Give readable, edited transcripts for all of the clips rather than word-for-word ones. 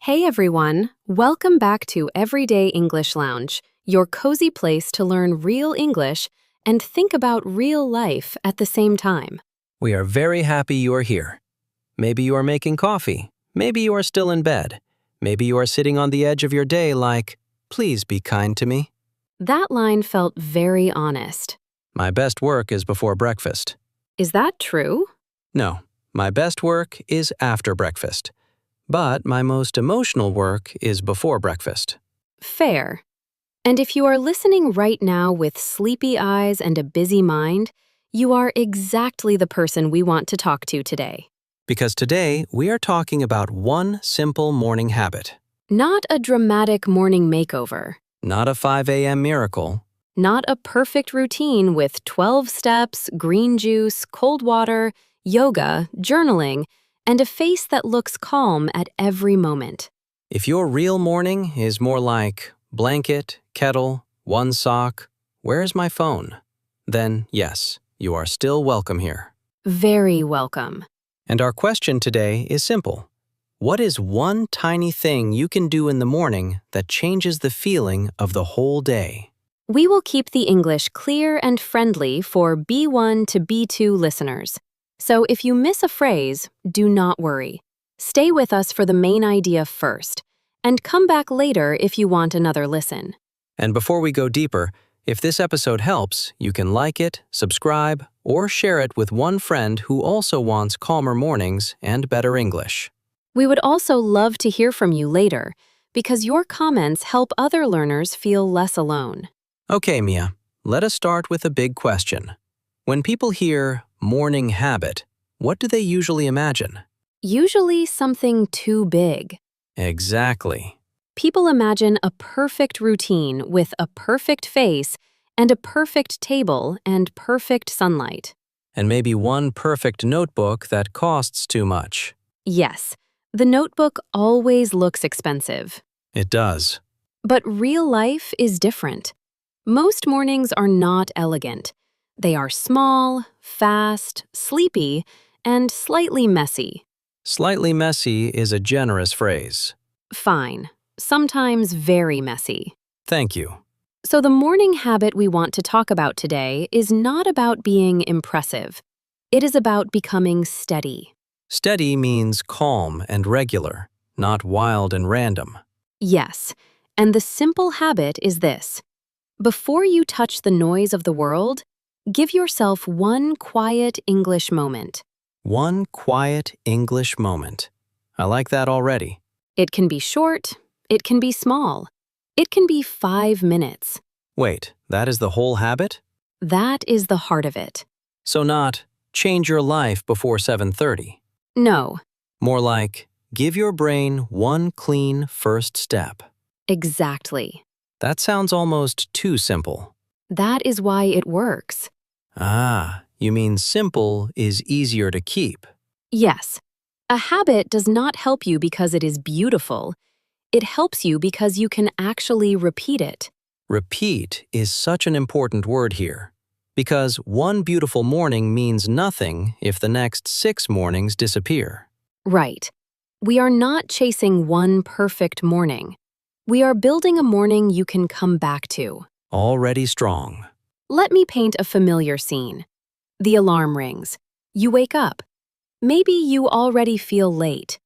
Hey everyone, welcome back to Everyday English Lounge, your cozy place to learn real English and think about real life at the same time. We are very happy you are here. Maybe you are making coffee. Maybe you are still in bed. Maybe you are sitting on the edge of your day like, please be kind to me. That line felt very honest. My best work is before breakfast. Is that true? No, my best work is after breakfast. But my most emotional work is before breakfast. Fair. And if you are listening right now with sleepy eyes and a busy mind, you are exactly the person we want to talk to today. Because today we are talking about one simple morning habit. Not a dramatic morning makeover. Not a 5 a.m. miracle. Not a perfect routine with 12 steps, green juice, cold water, yoga, journaling, and a face that looks calm at every moment. If your real morning is more like blanket, kettle, one sock, where's my phone? Then yes, you are still welcome here. Very welcome. And our question today is simple. What is one tiny thing you can do in the morning that changes the feeling of the whole day? We will keep the English clear and friendly for B1 to B2 listeners. So if you miss a phrase, do not worry. Stay with us for the main idea first, and come back later if you want another listen. And before we go deeper, if this episode helps, you can like it, subscribe, or share it with one friend who also wants calmer mornings and better English. We would also love to hear from you later, because your comments help other learners feel less alone. Okay, Mia, let us start with a big question. When people hear morning habit, what do they usually imagine? Usually something too big. Exactly. People imagine a perfect routine with a perfect face and a perfect table and perfect sunlight. And maybe one perfect notebook that costs too much. Yes, the notebook always looks expensive. It does. But real life is different. Most mornings are not elegant. They are small, fast, sleepy, and slightly messy. Slightly messy is a generous phrase. Fine. Sometimes very messy. Thank you. So the morning habit we want to talk about today is not about being impressive. It is about becoming steady. Steady means calm and regular, not wild and random. Yes, and the simple habit is this. Before you touch the noise of the world, give yourself one quiet English moment. One quiet English moment. I like that already. It can be short, it can be small, it can be 5 minutes. Wait, that is the whole habit? That is the heart of it. So not, change your life before 7:30. No, More like, give your brain one clean first step. exactly. That sounds almost too simple. That is why it works. Ah, you mean simple is easier to keep. Yes, a habit does not help you because it is beautiful. It helps you because you can actually repeat it. Repeat is such an important word here. Because one beautiful morning means nothing if the next 6 mornings disappear. Right. We are not chasing one perfect morning. We are building a morning you can come back to. Already strong. Let me paint a familiar scene. The alarm rings. You wake up. Maybe you already feel late.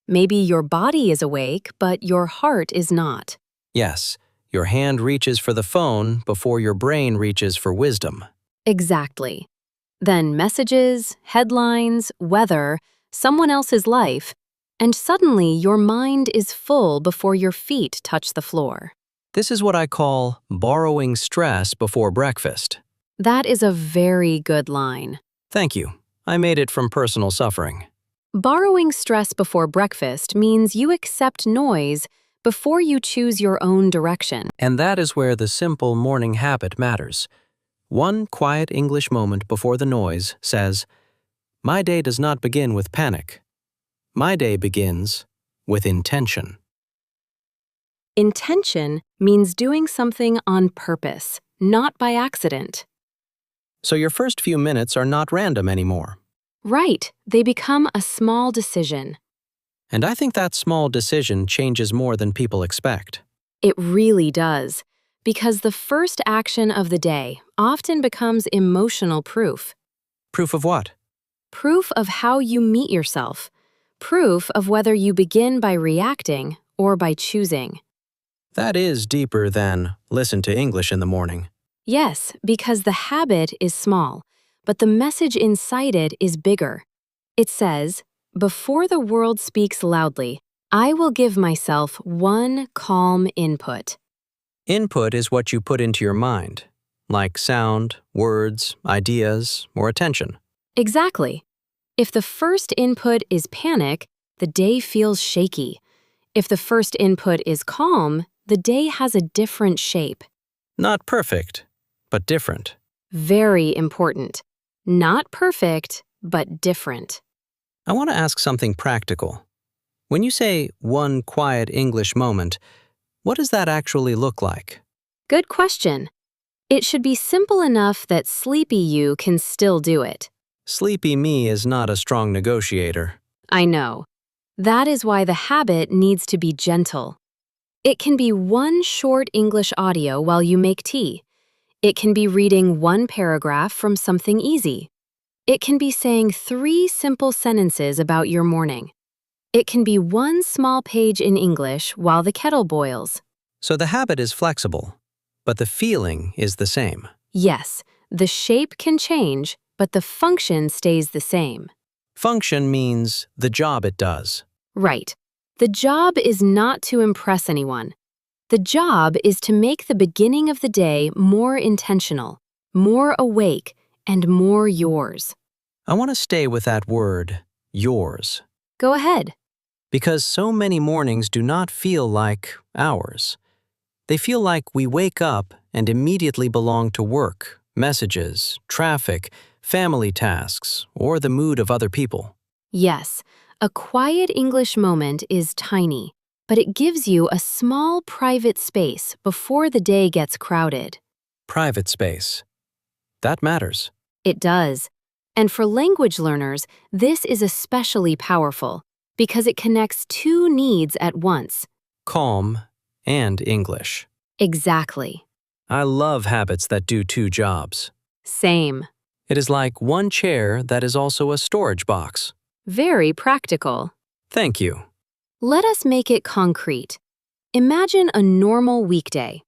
Maybe your body is awake, but your heart is not. Yes, your hand reaches for the phone before your brain reaches for wisdom. Exactly. Then messages, headlines, weather, someone else's life, and suddenly your mind is full before your feet touch the floor. This is what I call borrowing stress before breakfast. That is a very good line. Thank you. I made it from personal suffering. Borrowing stress before breakfast means you accept noise before you choose your own direction. And that is where the simple morning habit matters. One quiet English moment before the noise says, my day does not begin with panic. My day begins with intention. Intention means doing something on purpose, not by accident. So your first few minutes are not random anymore. Right, they become a small decision. And I think that small decision changes more than people expect. It really does, because the first action of the day often becomes emotional proof. Proof of what? Proof of how you meet yourself. Proof of whether you begin by reacting or by choosing. That is deeper than listen to English in the morning. Yes, because the habit is small, but the message inside it is bigger. It says, "Before the world speaks loudly, I will give myself one calm input." Input is what you put into your mind, like sound, words, ideas, or attention. Exactly. If the first input is panic, the day feels shaky. If the first input is calm, the day has a different shape. Not perfect, but different. Very important. Not perfect, but different. I want to ask something practical. When you say one quiet English moment, what does that actually look like? Good question. It should be simple enough that sleepy you can still do it. Sleepy me is not a strong negotiator. I know. That is why the habit needs to be gentle. It can be one short English audio while you make tea. It can be reading one paragraph from something easy. It can be saying 3 simple sentences about your morning. It can be one small page in English while the kettle boils. So the habit is flexible, but the feeling is the same. Yes, the shape can change, but the function stays the same. Function means the job it does. Right. The job is not to impress anyone. The job is to make the beginning of the day more intentional, more awake, and more yours. I want to stay with that word, yours, Go ahead. because so many mornings do not feel like ours. They feel like we wake up and immediately belong to work, messages, traffic, family tasks, or the mood of other people. Yes, a quiet English moment is tiny, but it gives you a small private space before the day gets crowded. Private space. That matters. It does. And for language learners, this is especially powerful because it connects 2 needs at once. Calm and English. Exactly. I love habits that do 2 jobs. Same. It is like one chair that is also a storage box. Very practical. Thank you. Let us make it concrete. Imagine a normal weekday.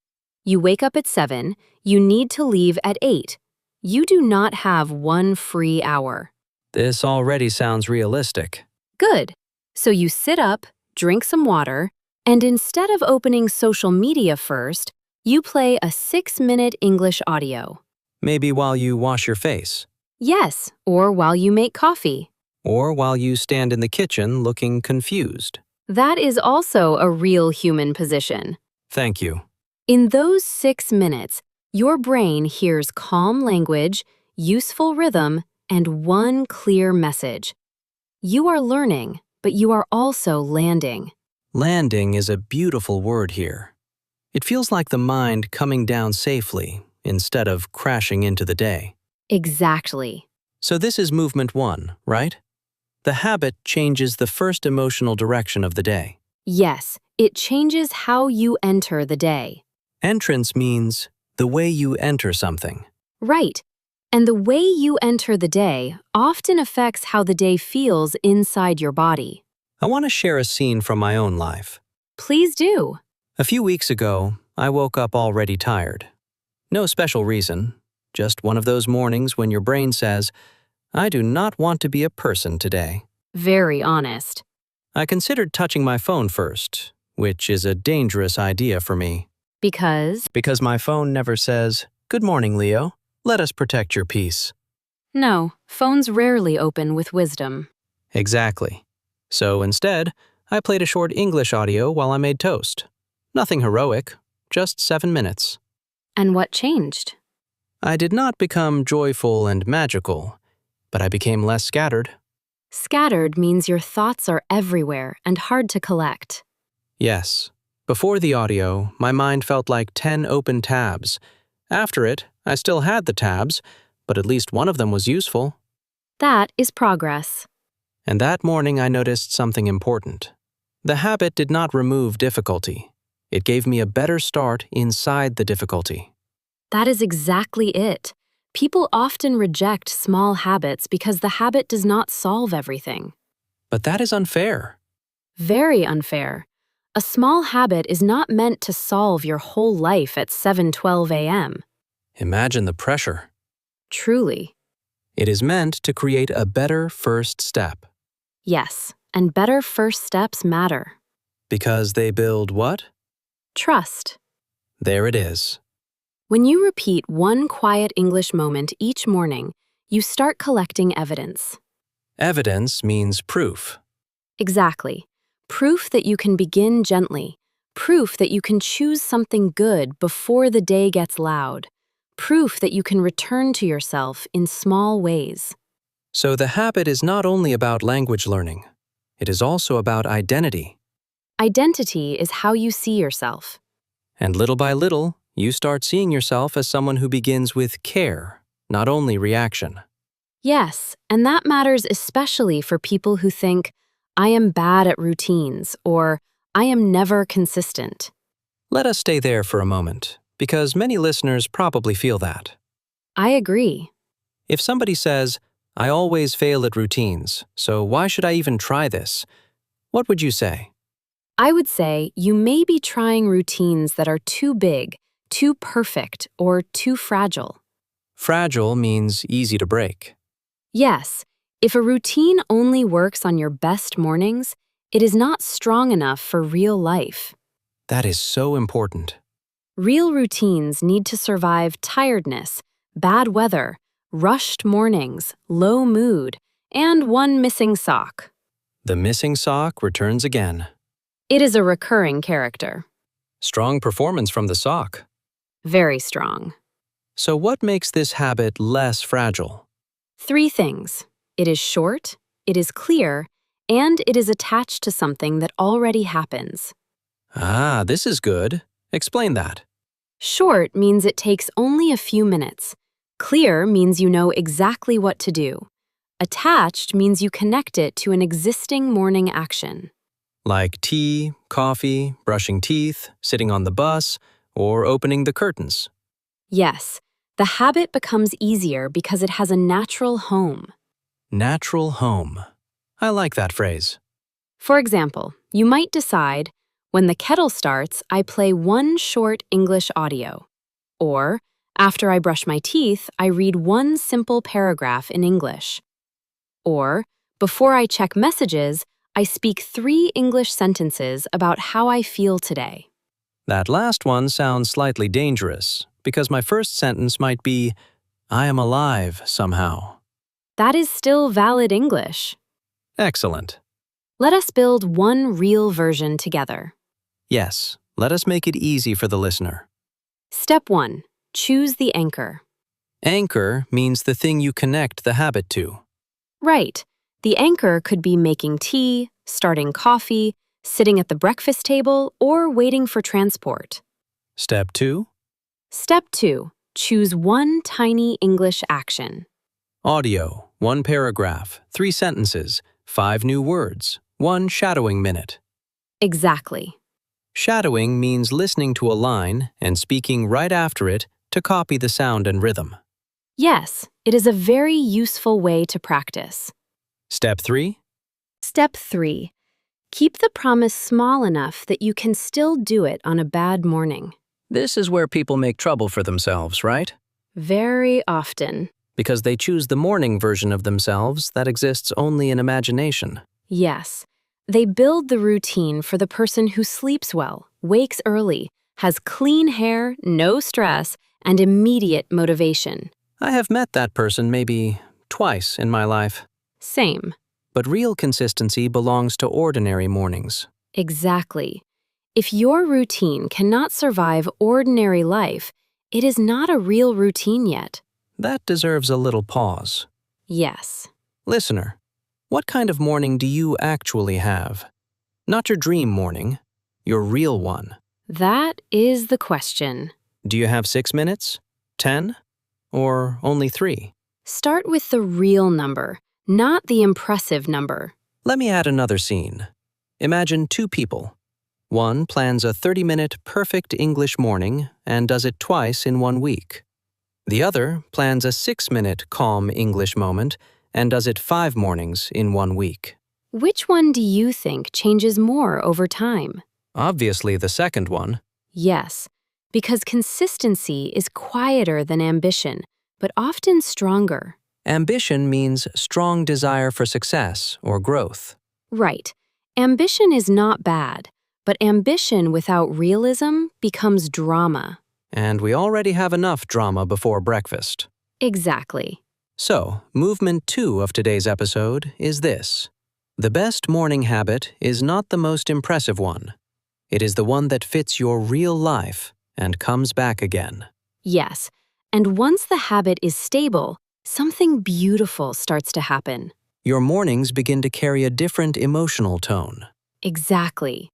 You wake up at 7, you need to leave at 8. You do not have 1 free hour. This already sounds realistic. Good. So you sit up, drink some water, and instead of opening social media first, you play a 6-minute English audio. Maybe while you wash your face, Yes, or while you make coffee. or while you stand in the kitchen looking confused. That is also a real human position. Thank you. In those 6 minutes, your brain hears calm language, useful rhythm, and one clear message. You are learning, but you are also landing. Landing is a beautiful word here. It feels like the mind coming down safely instead of crashing into the day. Exactly. So this is movement 1, right? The habit changes the first emotional direction of the day. Yes, it changes how you enter the day. Entrance means the way you enter something. Right. And the way you enter the day often affects how the day feels inside your body. I want to share a scene from my own life. Please do. A few weeks ago, I woke up already tired. No special reason, just one of those mornings when your brain says, I do not want to be a person today. Very honest. I considered touching my phone first, which is a dangerous idea for me. Because My phone never says, Good morning, Leo. Let us protect your peace. no, phones rarely open with wisdom. Exactly. So instead, I played a short English audio while I made toast. Nothing heroic, just 7 minutes. And what changed? I did not become joyful and magical, but I became less scattered. Scattered means your thoughts are everywhere and hard to collect. Yes. Before the audio, my mind felt like 10 open tabs. After it, I still had the tabs, but at least one of them was useful. That is progress. And that morning I noticed something important. The habit did not remove difficulty. It gave me a better start inside the difficulty. That is exactly it. People often reject small habits because the habit does not solve everything. But that is unfair. Very unfair. A small habit is not meant to solve your whole life at 7:12 a.m. Imagine the pressure. Truly. It is meant to create a better first step. Yes, and better first steps matter. Because they build what? Trust. There it is. When you repeat one quiet English moment each morning, you start collecting evidence. Evidence means proof. Exactly. Proof that you can begin gently. Proof that you can choose something good before the day gets loud. Proof that you can return to yourself in small ways. So the habit is not only about language learning. It is also about identity. Identity is how you see yourself. And little by little, you start seeing yourself as someone who begins with care, not only reaction. Yes, and that matters especially for people who think, I am bad at routines, or I am never consistent. Let us stay there for a moment, because many listeners probably feel that. I agree. If somebody says, I always fail at routines, so why should I even try this? What would you say? I would say you may be trying routines that are too big, too perfect, or too fragile. Fragile means easy to break. Yes, if a routine only works on your best mornings, it is not strong enough for real life. That is so important. Real routines need to survive tiredness, bad weather, rushed mornings, low mood, and one missing sock. The missing sock returns again. It is a recurring character. Strong performance from the sock. Very strong. So what makes this habit less fragile? 3 things. It is short, it is clear, and it is attached to something that already happens. Ah, this is good. Explain that. Short means it takes only a few minutes. Clear means you know exactly what to do. Attached means you connect it to an existing morning action. Like tea, coffee, brushing teeth, sitting on the bus, or opening the curtains. Yes, the habit becomes easier because it has a natural home. Natural home. I like that phrase. For example, you might decide, when the kettle starts, I play one short English audio. Or, after I brush my teeth, I read one simple paragraph in English. Or, before I check messages, I speak 3 English sentences about how I feel today. That last one sounds slightly dangerous, because my first sentence might be, I am alive somehow. That is still valid English. Excellent. Let us build one real version together. Yes, let us make it easy for the listener. Step 1. Choose the anchor. Anchor means the thing you connect the habit to. Right. The anchor could be making tea, starting coffee, sitting at the breakfast table, or waiting for transport. Step 2. Step 2. Choose one tiny English action. Audio, 1 paragraph, 3 sentences, 5 new words, 1 shadowing minute. Exactly. Shadowing means listening to a line and speaking right after it to copy the sound and rhythm. Yes, it is a very useful way to practice. Step 3. Step 3. Keep the promise small enough that you can still do it on a bad morning. This is where people make trouble for themselves, right? Very often. Because they choose the morning version of themselves that exists only in imagination. Yes. They build the routine for the person who sleeps well, wakes early, has clean hair, no stress, and immediate motivation. I have met that person maybe twice in my life. Same. But real consistency belongs to ordinary mornings. Exactly. If your routine cannot survive ordinary life, it is not a real routine yet. That deserves a little pause. Yes. Listener, what kind of morning do you actually have? Not your dream morning, your real one. That is the question. Do you have 6 minutes? 10? Or only 3? Start with the real number, not the impressive number. Let me add another scene. Imagine two people. One plans a 30-minute perfect English morning and does it twice in 1 week. The other plans a 6-minute calm English moment and does it 5 mornings in 1 week. Which one do you think changes more over time? Obviously the second one. Yes, because consistency is quieter than ambition, but often stronger. Ambition means strong desire for success or growth. Right. Ambition is not bad, but ambition without realism becomes drama. And we already have enough drama before breakfast. Exactly. So, movement 2 of today's episode is this. The best morning habit is not the most impressive one. It is the one that fits your real life and comes back again. Yes, and once the habit is stable, something beautiful starts to happen. Your mornings begin to carry a different emotional tone. Exactly.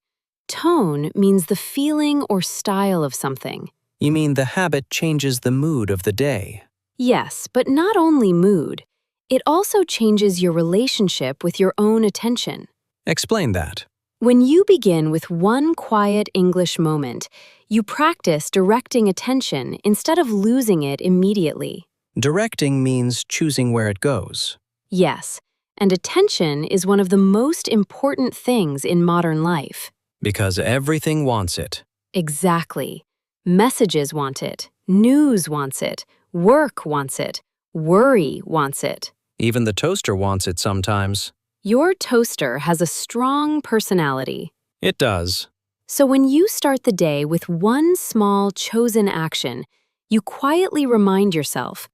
Tone means the feeling or style of something. You mean the habit changes the mood of the day. Yes, but not only mood. It also changes your relationship with your own attention. Explain that. When you begin with one quiet English moment, you practice directing attention instead of losing it immediately. Directing means choosing where it goes. Yes, and attention is one of the most important things in modern life. Because everything wants it. Exactly. Messages want it, news wants it, work wants it, worry wants it. Even the toaster wants it sometimes. Your toaster has a strong personality. It does. So when you start the day with one small chosen action, you quietly remind yourself,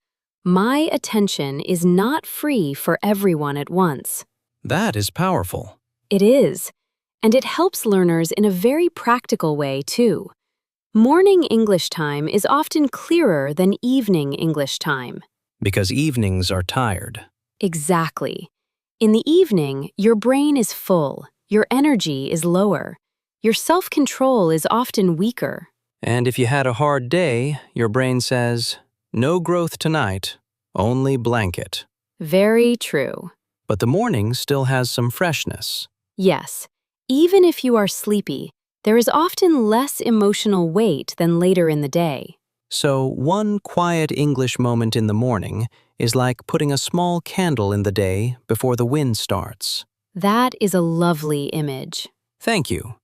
my attention is not free for everyone at once. That is powerful. It is. And it helps learners in a very practical way, too. Morning English time is often clearer than evening English time. Because evenings are tired. Exactly. In the evening, your brain is full, your energy is lower, your self-control is often weaker. And if you had a hard day, your brain says, no growth tonight, only blanket. Very true. But the morning still has some freshness. Yes, even if you are sleepy, there is often less emotional weight than later in the day. So one quiet English moment in the morning is like putting a small candle in the day before the wind starts. That is a lovely image. Thank you.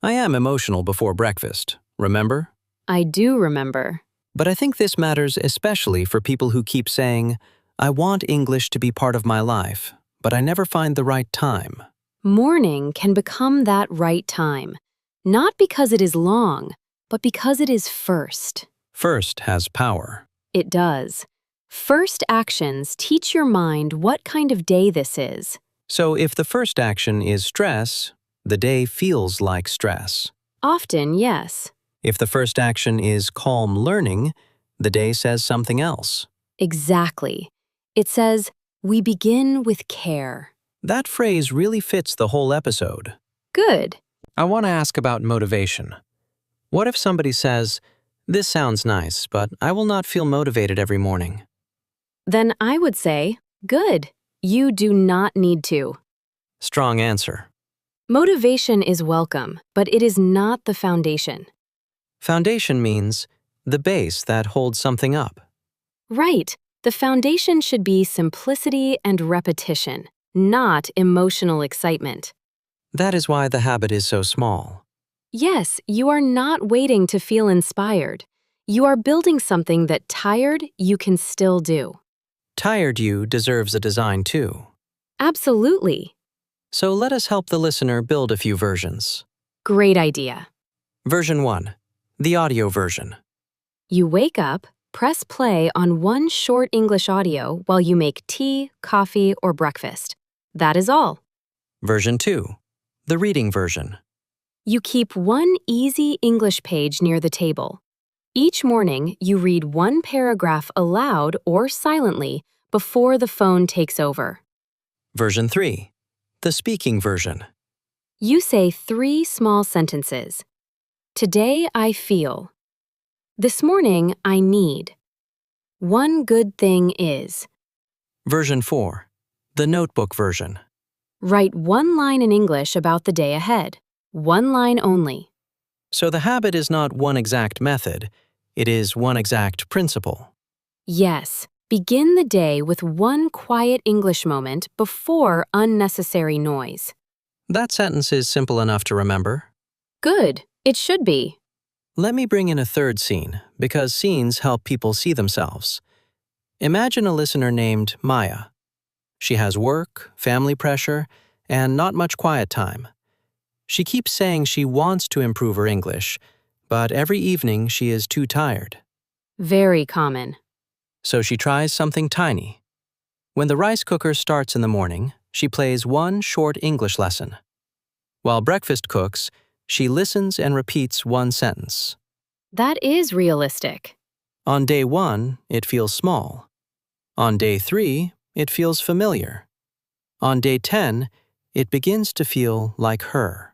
I am emotional before breakfast, remember? I do remember. But I think this matters especially for people who keep saying, I want English to be part of my life, but I never find the right time. Morning can become that right time, not because it is long, but because it is first. First has power. It does. First actions teach your mind what kind of day this is. So if the first action is stress, the day feels like stress. Often, yes. If the first action is calm learning, the day says something else. Exactly. It says, we begin with care. That phrase really fits the whole episode. Good. I want to ask about motivation. What if somebody says, this sounds nice, but I will not feel motivated every morning? Then I would say, good. You do not need to. Strong answer. Motivation is welcome, but it is not the foundation. Foundation means the base that holds something up. Right. The foundation should be simplicity and repetition, not emotional excitement. That is why the habit is so small. Yes, you are not waiting to feel inspired. You are building something that tired you can still do. Tired you deserves a design too. Absolutely. So let us help the listener build a few versions. Great idea. Version 1. The audio version. You wake up, press play on one short English audio while you make tea, coffee, or breakfast. That is all. Version 2. The reading version. You keep one easy English page near the table. Each morning, you read one paragraph aloud or silently before the phone takes over. Version 3. The speaking version. You say 3 small sentences. Today I feel. This morning I need. One good thing is. Version 4. The notebook version. Write one line in English about the day ahead. One line only. So the habit is not one exact method, it is one exact principle. Yes, begin the day with one quiet English moment before unnecessary noise. That sentence is simple enough to remember. Good, it should be. Let me bring in a third scene, because scenes help people see themselves. Imagine a listener named Maya. She has work, family pressure, and not much quiet time. She keeps saying she wants to improve her English, but every evening she is too tired. Very common. So she tries something tiny. When the rice cooker starts in the morning, she plays one short English lesson. While breakfast cooks, she listens and repeats one sentence. That is realistic. On day 1, it feels small. On day 3, it feels familiar. On day 10, it begins to feel like her.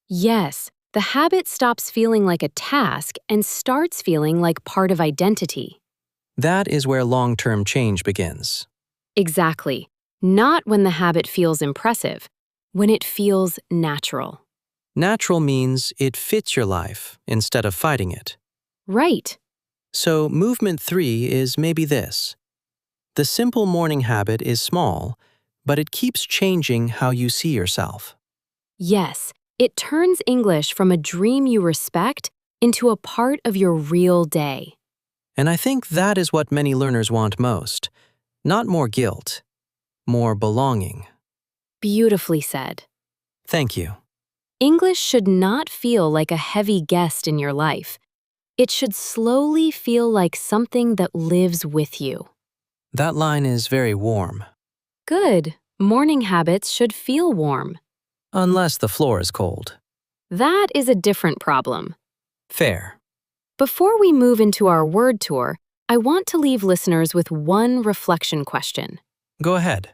Yes, the habit stops feeling like a task and starts feeling like part of identity. That is where long-term change begins. Exactly. Not when the habit feels impressive, when it feels natural. Natural means it fits your life instead of fighting it. Right. So movement 3 is maybe this. The simple morning habit is small, but it keeps changing how you see yourself. Yes, it turns English from a dream you respect into a part of your real day. And I think that is what many learners want most. Not more guilt, more belonging. Beautifully said. Thank you. English should not feel like a heavy guest in your life. It should slowly feel like something that lives with you. That line is very warm. Good. Morning habits should feel warm. Unless the floor is cold. That is a different problem. Fair. Before we move into our word tour, I want to leave listeners with one reflection question. Go ahead.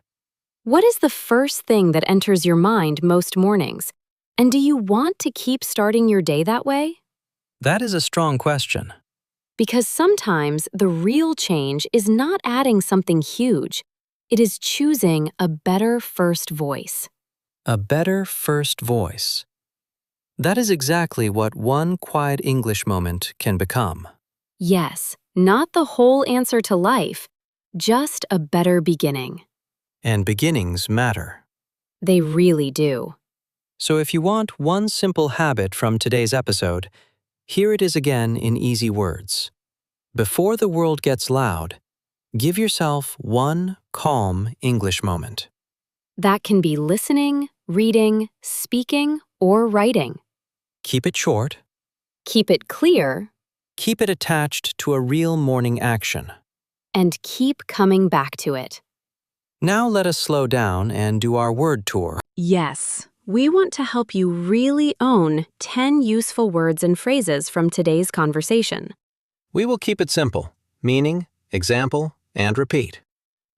What is the first thing that enters your mind most mornings? And do you want to keep starting your day that way? That is a strong question. Because sometimes the real change is not adding something huge. It is choosing a better first voice. A better first voice. That is exactly what one quiet English moment can become. Yes, not the whole answer to life, just a better beginning. And beginnings matter. They really do. So if you want one simple habit from today's episode, here it is again in easy words. Before the world gets loud, give yourself one calm English moment. That can be listening, reading, speaking, or writing. Keep it short. Keep it clear, Keep it attached to a real morning action. and keep coming back to it. Now let us slow down and do our word tour. Yes, we want to help you really own 10 useful words and phrases from today's conversation. We will keep it simple. Meaning, example, and repeat.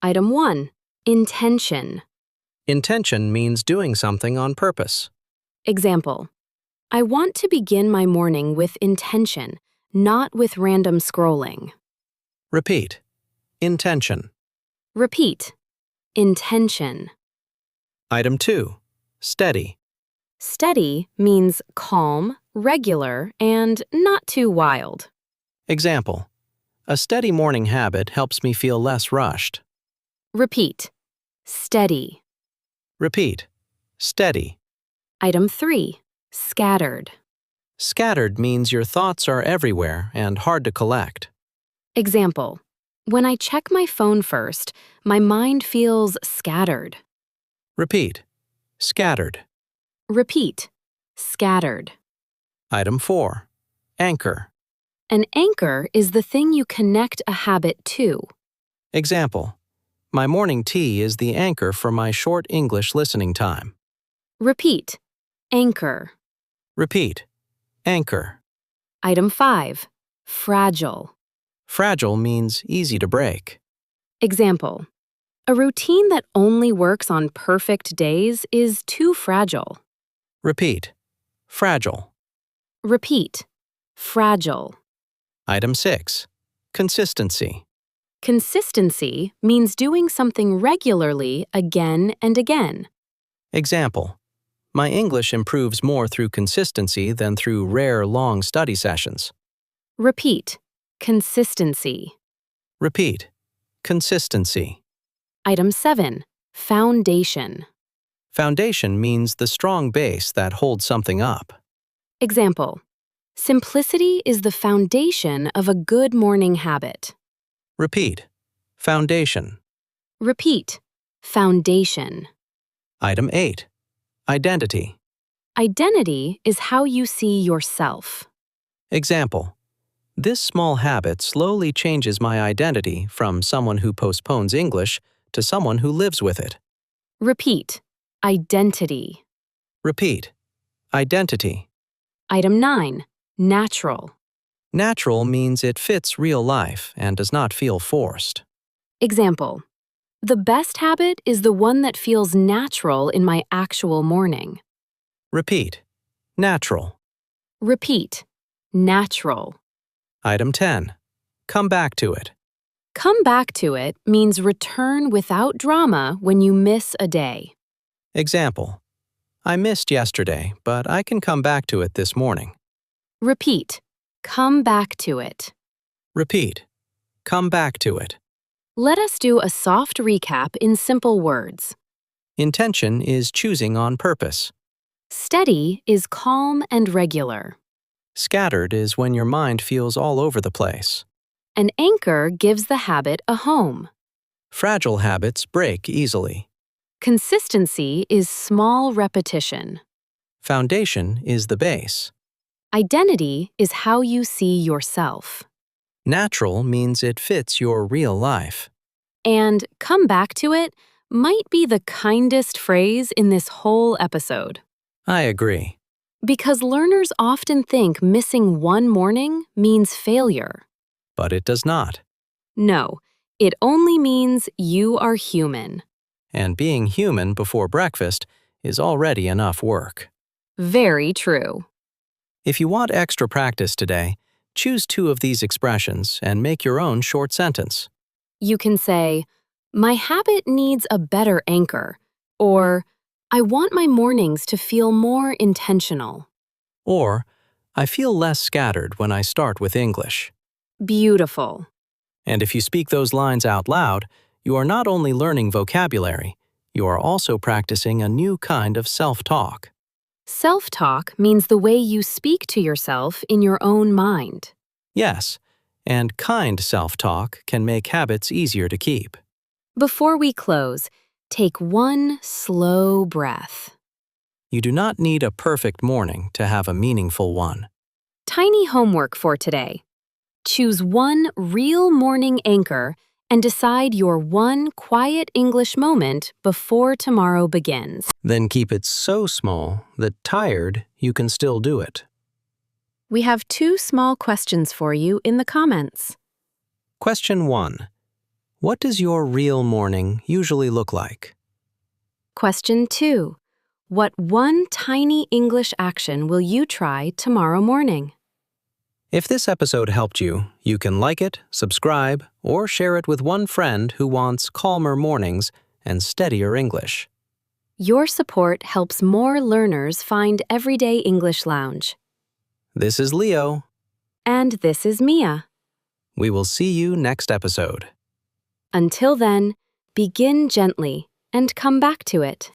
Item 1. Intention. Intention means doing something on purpose. Example. I want to begin my morning with intention, not with random scrolling. Repeat. Intention. Repeat. Intention. Item 2. Steady. Steady means calm, regular, and not too wild. Example. A steady morning habit helps me feel less rushed. Repeat. Steady. Repeat. Steady. Item 3. Scattered. Scattered means your thoughts are everywhere and hard to collect. Example. When I check my phone first, my mind feels scattered. Repeat. Scattered. Repeat. Scattered. Item 4. Anchor. An anchor is the thing you connect a habit to. Example. My morning tea is the anchor for my short English listening time. Repeat. Anchor. Repeat. Anchor. Item 5. Fragile. Fragile means easy to break. Example. A routine that only works on perfect days is too fragile. Repeat. Fragile. Repeat. Fragile. Item 6. Consistency. Consistency means doing something regularly again and again. Example: my English improves more through consistency than through rare long study sessions. Repeat. Consistency. Repeat. Consistency. Item 7. Foundation. Foundation means the strong base that holds something up. Example. Simplicity is the foundation of a good morning habit. Repeat. Foundation. Repeat. Foundation. Item 8. Identity. Identity is how you see yourself. Example: this small habit slowly changes my identity from someone who postpones English to someone who lives with it. Repeat. Identity. Repeat. Identity. Item 9. Natural. Natural means it fits real life and does not feel forced. Example. The best habit is the one that feels natural in my actual morning. Repeat. Natural. Repeat. Natural. Item 10. Come back to it. Come back to it means return without drama when you miss a day. Example: I missed yesterday, but I can come back to it this morning. Repeat. Come back to it. Repeat. Come back to it. Let us do a soft recap in simple words. Intention is choosing on purpose. Steady is calm and regular. Scattered is when your mind feels all over the place. An anchor gives the habit a home. Fragile habits break easily. Consistency is small repetition. Foundation is the base. Identity is how you see yourself. Natural means it fits your real life. And come back to it might be the kindest phrase in this whole episode. I agree. Because learners often think missing one morning means failure. But it does not. No, it only means you are human. And being human before breakfast is already enough work. Very true. If you want extra practice today, choose 2 of these expressions and make your own short sentence. You can say, my habit needs a better anchor, or I want my mornings to feel more intentional. Or, I feel less scattered when I start with English. Beautiful. And if you speak those lines out loud, you are not only learning vocabulary, you are also practicing a new kind of self-talk. Self-talk means the way you speak to yourself in your own mind. Yes, and kind self-talk can make habits easier to keep. Before we close, take one slow breath. You do not need a perfect morning to have a meaningful one. Tiny homework for today. Choose one real morning anchor and decide your one quiet English moment before tomorrow begins. Then keep it so small that tired, you can still do it. We have 2 small questions for you in the comments. Question 1. What does your real morning usually look like? Question 2. What one tiny English action will you try tomorrow morning? If this episode helped you, you can like it, subscribe, or share it with one friend who wants calmer mornings and steadier English. Your support helps more learners find Everyday English Lounge. This is Leo. And this is Mia. We will see you next episode. Until then, begin gently and come back to it.